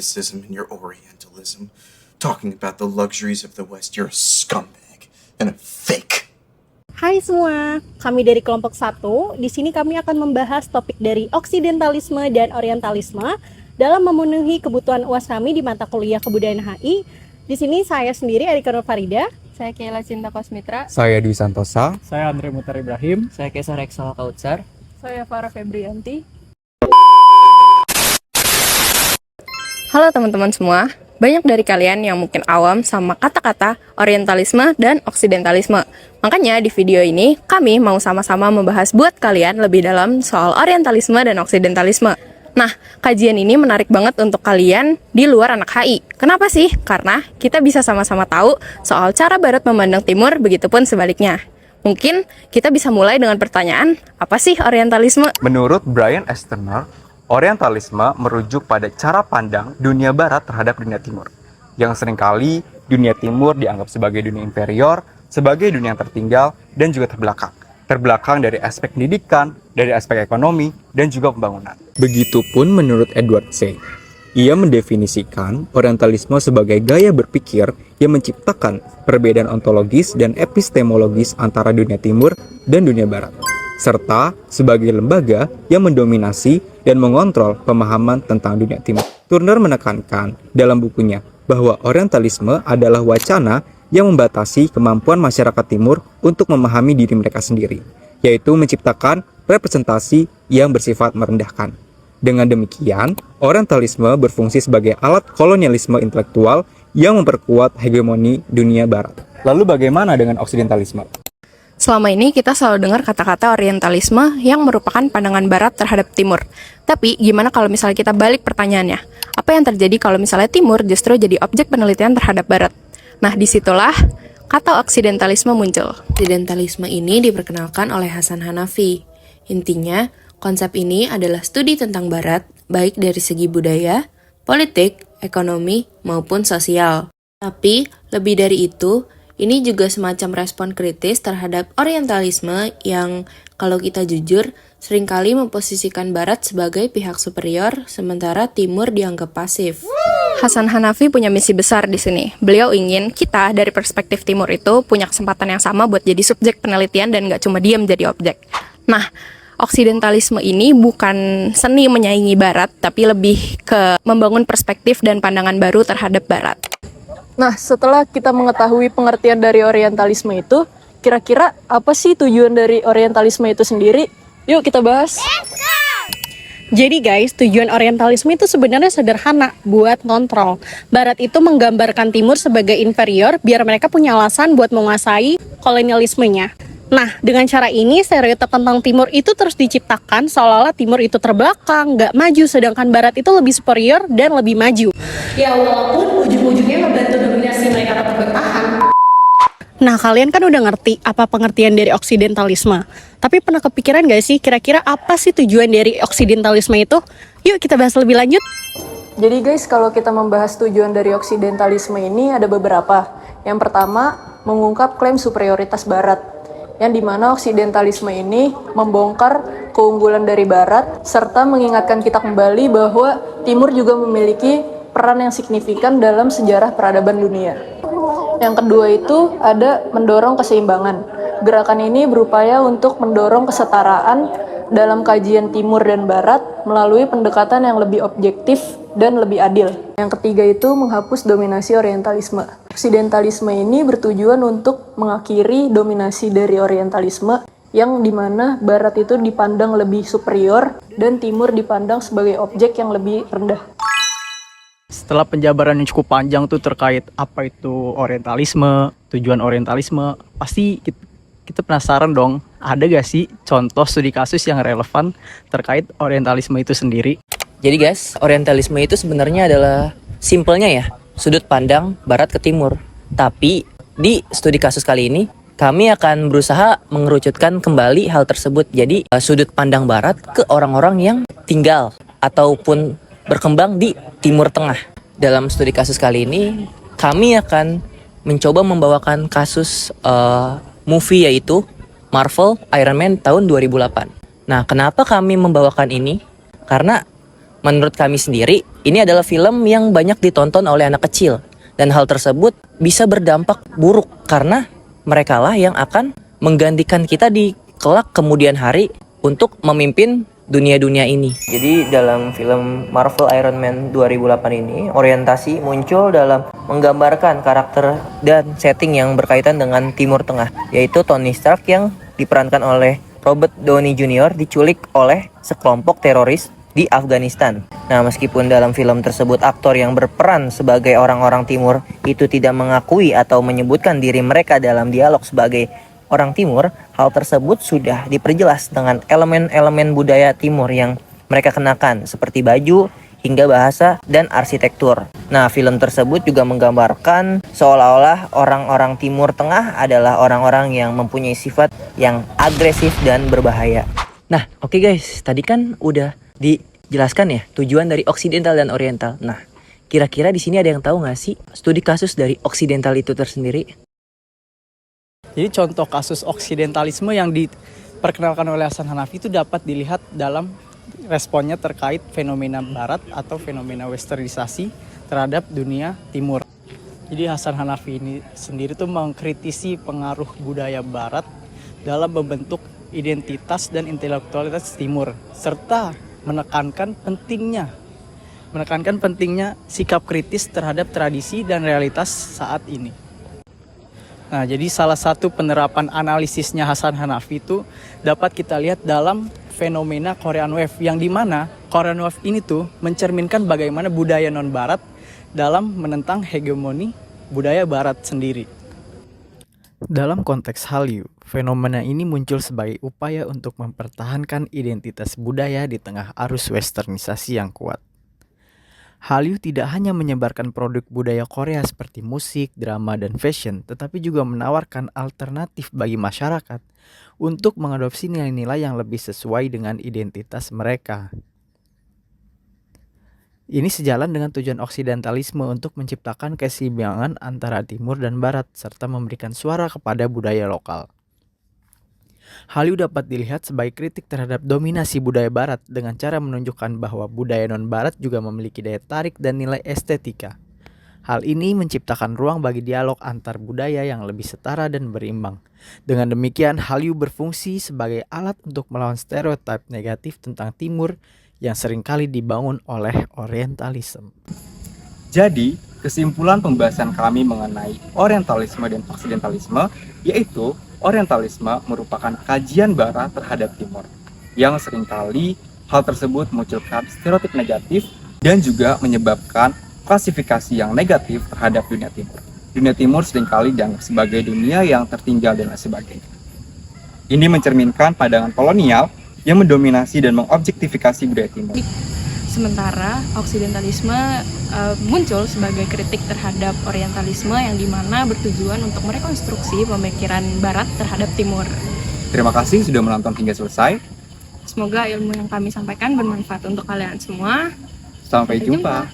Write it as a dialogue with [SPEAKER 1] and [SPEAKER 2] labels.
[SPEAKER 1] mysticism and your Orientalism. Talking about the luxuries of the West, you're a scumbag and a fake.
[SPEAKER 2] Hai semua, kami dari kelompok 1. Di sini kami akan membahas topik dari Oksidentalisme dan Orientalisme dalam memenuhi kebutuhan UAS kami di mata kuliah Kebudayaan HI. Di sini saya sendiri Erika Nur Farida.
[SPEAKER 3] Saya Kayla Cinta Kosmitra.
[SPEAKER 4] Saya Dwi Santosa.
[SPEAKER 5] Saya Andre Mutar Ibrahim.
[SPEAKER 6] Saya Kesar Eksal Kautsar.
[SPEAKER 3] Saya Farah Febrianti. Halo teman-teman semua. Banyak dari kalian yang mungkin awam sama kata-kata Orientalisme dan Oksidentalisme. Makanya di video ini kami mau sama-sama membahas buat kalian lebih dalam soal Orientalisme dan Oksidentalisme. Nah, kajian ini menarik banget untuk kalian di luar anak HI. Kenapa sih? Karena kita bisa sama-sama tahu soal cara Barat memandang Timur, begitupun sebaliknya. Mungkin kita bisa mulai dengan pertanyaan, apa sih Orientalisme?
[SPEAKER 4] Menurut Brian Esterner, Orientalisme merujuk pada cara pandang dunia Barat terhadap dunia Timur, yang seringkali dunia Timur dianggap sebagai dunia inferior, sebagai dunia yang tertinggal, dan juga terbelakang. Terbelakang dari aspek pendidikan, dari aspek ekonomi, dan juga pembangunan. Begitupun menurut Edward Said. Ia mendefinisikan Orientalisme sebagai gaya berpikir yang menciptakan perbedaan ontologis dan epistemologis antara dunia Timur dan dunia Barat, serta sebagai lembaga yang mendominasi dan mengontrol pemahaman tentang dunia Timur. Turner menekankan dalam bukunya bahwa Orientalisme adalah wacana yang membatasi kemampuan masyarakat Timur untuk memahami diri mereka sendiri, yaitu menciptakan representasi yang bersifat merendahkan. Dengan demikian, Orientalisme berfungsi sebagai alat kolonialisme intelektual yang memperkuat hegemoni dunia Barat. Lalu bagaimana dengan Oksidentalisme?
[SPEAKER 3] Selama ini kita selalu dengar kata-kata Orientalisme yang merupakan pandangan Barat terhadap Timur. Tapi gimana kalau misalnya kita balik pertanyaannya? Apa yang terjadi kalau misalnya Timur justru jadi objek penelitian terhadap Barat? Nah, disitulah kata Oksidentalisme muncul.
[SPEAKER 7] Oksidentalisme ini diperkenalkan oleh Hasan Hanafi. Intinya, konsep ini adalah studi tentang Barat, baik dari segi budaya, politik, ekonomi, maupun sosial. Tapi, lebih dari itu, ini juga semacam respon kritis terhadap Orientalisme yang, kalau kita jujur, seringkali memposisikan Barat sebagai pihak superior, sementara Timur dianggap pasif.
[SPEAKER 3] Hasan Hanafi punya misi besar di sini. Beliau ingin kita dari perspektif Timur itu punya kesempatan yang sama buat jadi subjek penelitian dan nggak cuma diam jadi objek. Nah, Oksidentalisme ini bukan seni menyaingi Barat, tapi lebih ke membangun perspektif dan pandangan baru terhadap Barat.
[SPEAKER 2] Nah, setelah kita mengetahui pengertian dari Orientalisme itu, kira-kira apa sih tujuan dari Orientalisme itu sendiri? Yuk kita bahas. Jadi guys, tujuan Orientalisme itu sebenarnya sederhana, buat kontrol. Barat itu menggambarkan Timur sebagai inferior biar mereka punya alasan buat menguasai kolonialismenya. Nah, dengan cara ini stereotip tentang Timur itu terus diciptakan seolah-olah Timur itu terbelakang, nggak maju, sedangkan Barat itu lebih superior dan lebih maju. Ya walaupun ujung-ujungnya membantu dominasi mereka tetap bertahan. Nah, kalian kan udah ngerti apa pengertian dari Oksidentalisme. Tapi pernah kepikiran gak sih kira-kira apa sih tujuan dari Oksidentalisme itu? Yuk kita bahas lebih lanjut.
[SPEAKER 8] Jadi guys, kalau kita membahas tujuan dari Oksidentalisme ini ada beberapa. Yang pertama, mengungkap klaim superioritas Barat, yang dimana Oksidentalisme ini membongkar keunggulan dari Barat, serta mengingatkan kita kembali bahwa Timur juga memiliki peran yang signifikan dalam sejarah peradaban dunia. Yang kedua itu ada mendorong keseimbangan. Gerakan ini berupaya untuk mendorong kesetaraan dalam kajian Timur dan Barat melalui pendekatan yang lebih objektif dan lebih adil. Yang ketiga itu menghapus dominasi Orientalisme. Oksidentalisme ini bertujuan untuk mengakhiri dominasi dari Orientalisme yang dimana Barat itu dipandang lebih superior dan Timur dipandang sebagai objek yang lebih rendah.
[SPEAKER 5] Setelah penjabaran yang cukup panjang tuh terkait apa itu Orientalisme, tujuan Orientalisme, pasti kita penasaran dong, ada gak sih contoh studi kasus yang relevan terkait Orientalisme itu sendiri?
[SPEAKER 6] Jadi guys, Orientalisme itu sebenarnya adalah simpelnya ya, sudut pandang Barat ke Timur. Tapi di studi kasus kali ini, kami akan berusaha mengerucutkan kembali hal tersebut. Jadi sudut pandang Barat ke orang-orang yang tinggal ataupun berkembang di Timur Tengah. Dalam studi kasus kali ini, kami akan mencoba membawakan kasus movie yaitu Marvel Iron Man tahun 2008. Nah, kenapa kami membawakan ini? Karena menurut kami sendiri, Ini adalah film yang banyak ditonton oleh anak kecil. Dan hal tersebut bisa berdampak buruk karena merekalah yang akan menggantikan kita di kelak kemudian hari untuk memimpin dunia-dunia ini. Jadi dalam film Marvel Iron Man 2008 ini, orientasi muncul dalam menggambarkan karakter dan setting yang berkaitan dengan Timur Tengah, yaitu Tony Stark yang diperankan oleh Robert Downey Jr. diculik oleh sekelompok teroris di Afghanistan. Nah, meskipun dalam film tersebut aktor yang berperan sebagai orang-orang Timur itu tidak mengakui atau menyebutkan diri mereka dalam dialog sebagai orang Timur, hal tersebut sudah diperjelas dengan elemen-elemen budaya Timur yang mereka kenakan seperti baju hingga bahasa dan arsitektur. Nah, film tersebut juga menggambarkan seolah-olah orang-orang Timur Tengah adalah orang-orang yang mempunyai sifat yang agresif dan berbahaya. Nah, oke guys, tadi kan udah dijelaskan ya tujuan dari Oksidental dan Oriental. Nah, kira-kira di sini ada yang tahu nggak sih studi kasus dari Oksidental itu tersendiri?
[SPEAKER 5] Jadi contoh kasus oksidentalisme yang diperkenalkan oleh Hasan Hanafi itu dapat dilihat dalam responnya terkait fenomena barat atau fenomena westernisasi terhadap dunia timur. Jadi Hasan Hanafi ini sendiri tuh mengkritisi pengaruh budaya barat dalam membentuk identitas dan intelektualitas timur, serta menekankan pentingnya sikap kritis terhadap tradisi dan realitas saat ini. Nah, jadi salah satu penerapan analisisnya Hasan Hanafi itu dapat kita lihat dalam fenomena Korean Wave, yang dimana Korean Wave ini tuh mencerminkan bagaimana budaya non-barat dalam menentang hegemoni budaya barat sendiri. Dalam konteks Hallyu, fenomena ini muncul sebagai upaya untuk mempertahankan identitas budaya di tengah arus westernisasi yang kuat. Hallyu tidak hanya menyebarkan produk budaya Korea seperti musik, drama, dan fashion, tetapi juga menawarkan alternatif bagi masyarakat untuk mengadopsi nilai-nilai yang lebih sesuai dengan identitas mereka. Ini sejalan dengan tujuan oksidentalisme untuk menciptakan keseimbangan antara timur dan barat, serta memberikan suara kepada budaya lokal. Hallyu dapat dilihat sebagai kritik terhadap dominasi budaya barat dengan cara menunjukkan bahwa budaya non-barat juga memiliki daya tarik dan nilai estetika. Hal ini menciptakan ruang bagi dialog antar budaya yang lebih setara dan berimbang. Dengan demikian, Hallyu berfungsi sebagai alat untuk melawan stereotip negatif tentang timur yang seringkali dibangun oleh orientalisme.
[SPEAKER 4] Jadi, kesimpulan pembahasan kami mengenai orientalisme dan oksidentalisme yaitu orientalisme merupakan kajian barat terhadap timur yang seringkali hal tersebut memunculkan stereotip negatif dan juga menyebabkan klasifikasi yang negatif terhadap dunia timur. Dunia timur seringkali dianggap sebagai dunia yang tertinggal dan lain sebagainya. Ini mencerminkan pandangan kolonial yang mendominasi dan mengobjektifikasi budaya timur.
[SPEAKER 3] Sementara oksidentalisme muncul sebagai kritik terhadap orientalisme yang dimana bertujuan untuk merekonstruksi pemikiran barat terhadap timur.
[SPEAKER 4] Terima kasih sudah menonton hingga selesai.
[SPEAKER 3] Semoga ilmu yang kami sampaikan bermanfaat untuk kalian semua.
[SPEAKER 4] Sampai jumpa.